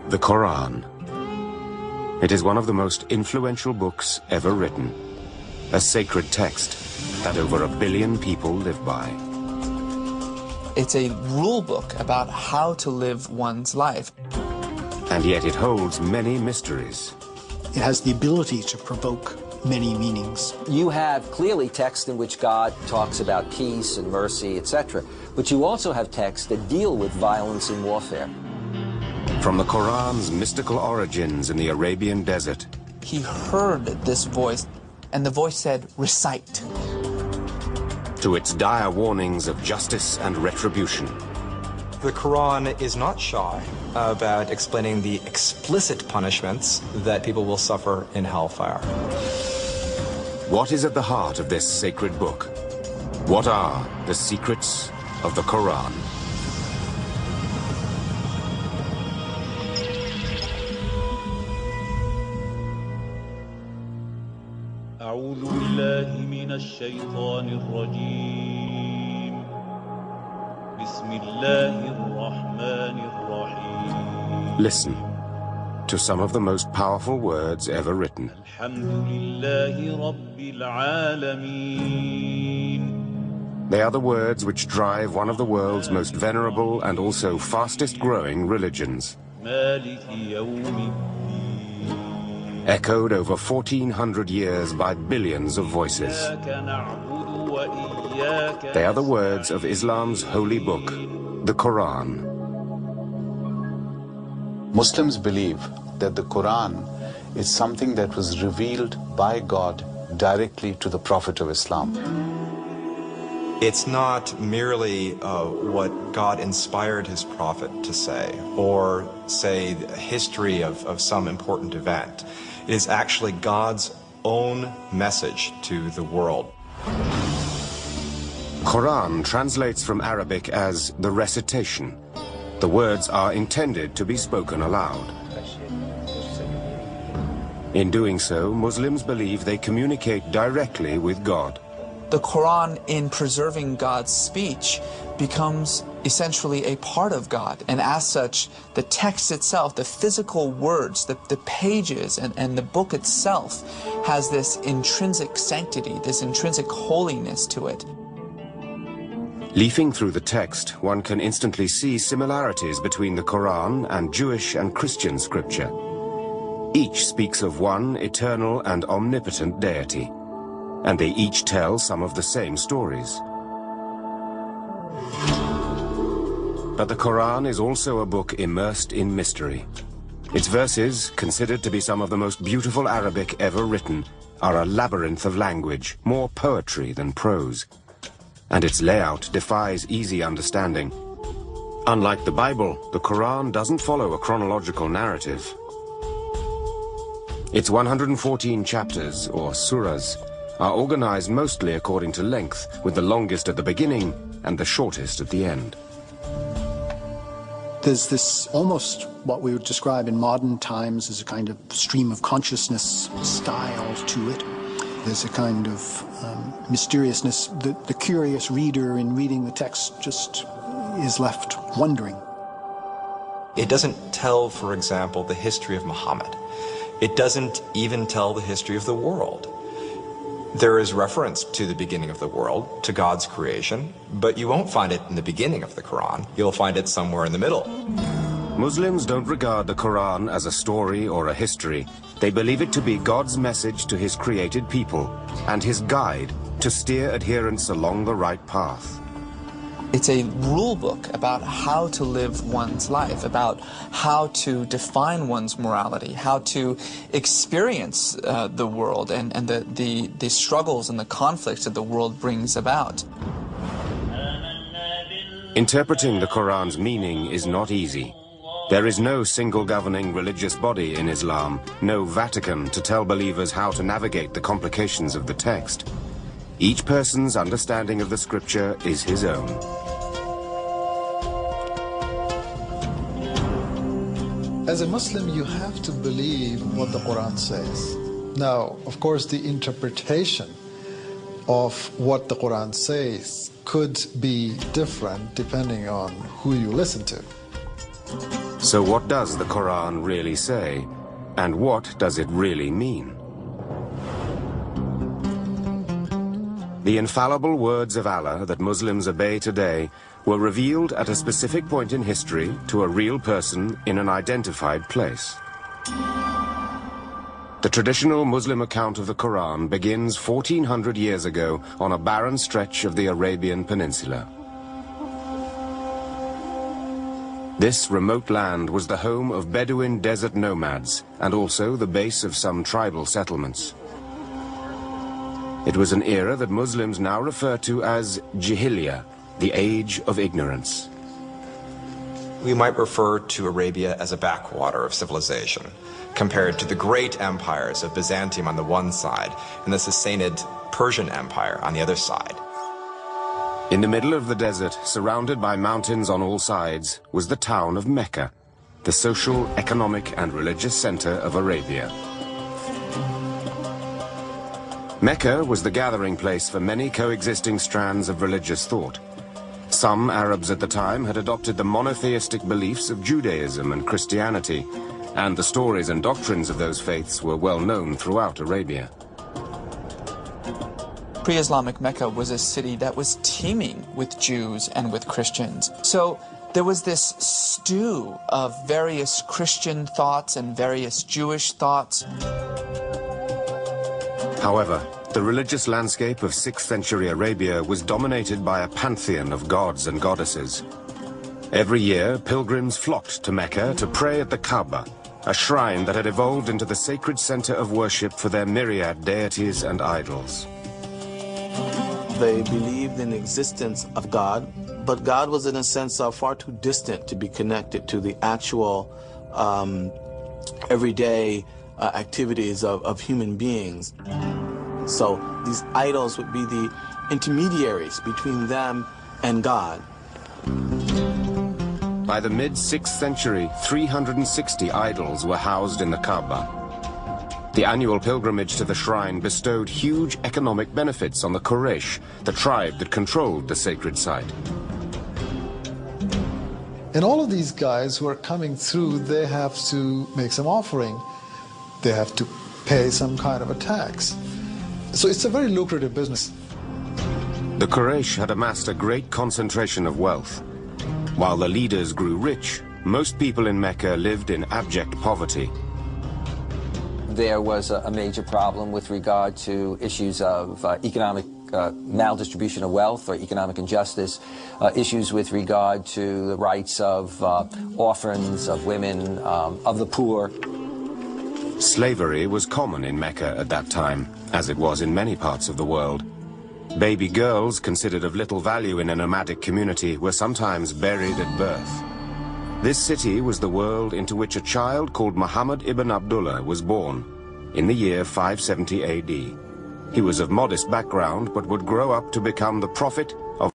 The Quran. It is one of the most influential books ever written, a sacred text that over 1 billion people live by. It's a rule book about how to live one's life. And yet it holds many mysteries. It has the ability to provoke many meanings. You have clearly text in which God talks about peace and mercy, etc. But you also have texts that deal with violence and warfare. From the Quran's mystical origins in the Arabian desert. He heard this voice, and the voice said, recite. To its dire warnings of justice and retribution. The Quran is not shy about explaining the explicit punishments that people will suffer in hellfire. What is at the heart of this sacred book? What are the secrets of the Quran? أعوذ بالله من الشيطان الرجيم بسم الله الرحمن الرحيم. Listen to some of the most powerful words ever written. الحمد لله رب العالمين. They are the words which drive one of the world's most venerable and also fastest growing religions. مالك يوم الدين. Echoed over 1400 years by billions of voices. They are the words of Islam's holy book, the Quran. Muslims believe that the Quran is something that was revealed by God directly to the Prophet of Islam. It's not merely what God inspired his prophet to say, or say a history of some important event. It is actually God's own message to the world. Quran translates from Arabic as the recitation. The words are intended to be spoken aloud. In doing so, Muslims believe they communicate directly with God. The Quran, in preserving God's speech, becomes essentially a part of God. And as such, the text itself, the physical words, the pages, and the book itself has this intrinsic sanctity, this intrinsic holiness to it. Leafing through the text, one can instantly see similarities between the Quran and Jewish and Christian scripture. Each speaks of one eternal and omnipotent deity, and they each tell some of the same stories. But the Quran is also a book immersed in mystery. Its verses, considered to be some of the most beautiful Arabic ever written, are a labyrinth of language, more poetry than prose. And its layout defies easy understanding. Unlike the Bible, the Quran doesn't follow a chronological narrative. Its 114 chapters, or surahs, are organized mostly according to length, with the longest at the beginning and the shortest at the end. There's this almost what we would describe in modern times as a kind of stream of consciousness style to it. There's a kind of mysteriousness that the curious reader in reading the text just is left wondering. It doesn't tell, for example, the history of Muhammad. It doesn't even tell the history of the world. There is reference to the beginning of the world, to God's creation, but you won't find it in the beginning of the Quran. You'll find it somewhere in the middle. Muslims don't regard the Quran as a story or a history. They believe it to be God's message to his created people and his guide to steer adherents along the right path. It's a rule book about how to live one's life, about how to define one's morality, how to experience the world and the struggles and the conflicts that the world brings about. Interpreting the Quran's meaning is not easy. There is no single governing religious body in Islam, no Vatican to tell believers how to navigate the complications of the text. Each person's understanding of the scripture is his own. As a Muslim, you have to believe what the Quran says. Now, of course, the interpretation of what the Quran says could be different depending on who you listen to. So what does the Quran really say? And what does it really mean? The infallible words of Allah that Muslims obey today were revealed at a specific point in history to a real person in an identified place. The traditional Muslim account of the Quran begins 1400 years ago on a barren stretch of the Arabian Peninsula. This remote land was the home of Bedouin desert nomads and also the base of some tribal settlements. It was an era that Muslims now refer to as Jahiliyyah, the age of ignorance. We might refer to Arabia as a backwater of civilization, compared to the great empires of Byzantium on the one side and the Sassanid Persian Empire on the other side. In the middle of the desert, surrounded by mountains on all sides, was the town of Mecca, the social, economic, and religious center of Arabia. Mecca was the gathering place for many coexisting strands of religious thought. Some Arabs at the time had adopted the monotheistic beliefs of Judaism and Christianity, and the stories and doctrines of those faiths were well known throughout Arabia. Pre-Islamic Mecca was a city that was teeming with Jews and with Christians. So there was this stew of various Christian thoughts and various Jewish thoughts. However, the religious landscape of 6th century Arabia was dominated by a pantheon of gods and goddesses. Every year, pilgrims flocked to Mecca to pray at the Kaaba, a shrine that had evolved into the sacred center of worship for their myriad deities and idols. They believed in the existence of God, but God was in a sense far too distant to be connected to the actual everyday activities of human beings. So these idols would be the intermediaries between them and God. By the mid-6th century, 360 idols were housed in the Kaaba. The annual pilgrimage to the shrine bestowed huge economic benefits on the Quraysh, the tribe that controlled the sacred site. And all of these guys who are coming through, they have to make some offering. They have to pay some kind of a tax. So it's a very lucrative business. The Quraysh had amassed a great concentration of wealth. While the leaders grew rich, most people in Mecca lived in abject poverty. There was a major problem with regard to issues of economic maldistribution of wealth or economic injustice, issues with regard to the rights of orphans, of women, of the poor. Slavery was common in Mecca at that time, as it was in many parts of the world. Baby girls, considered of little value in a nomadic community, were sometimes buried at birth. This city was the world into which a child called Muhammad ibn Abdullah was born in the year 570 AD. He was of modest background, but would grow up to become the prophet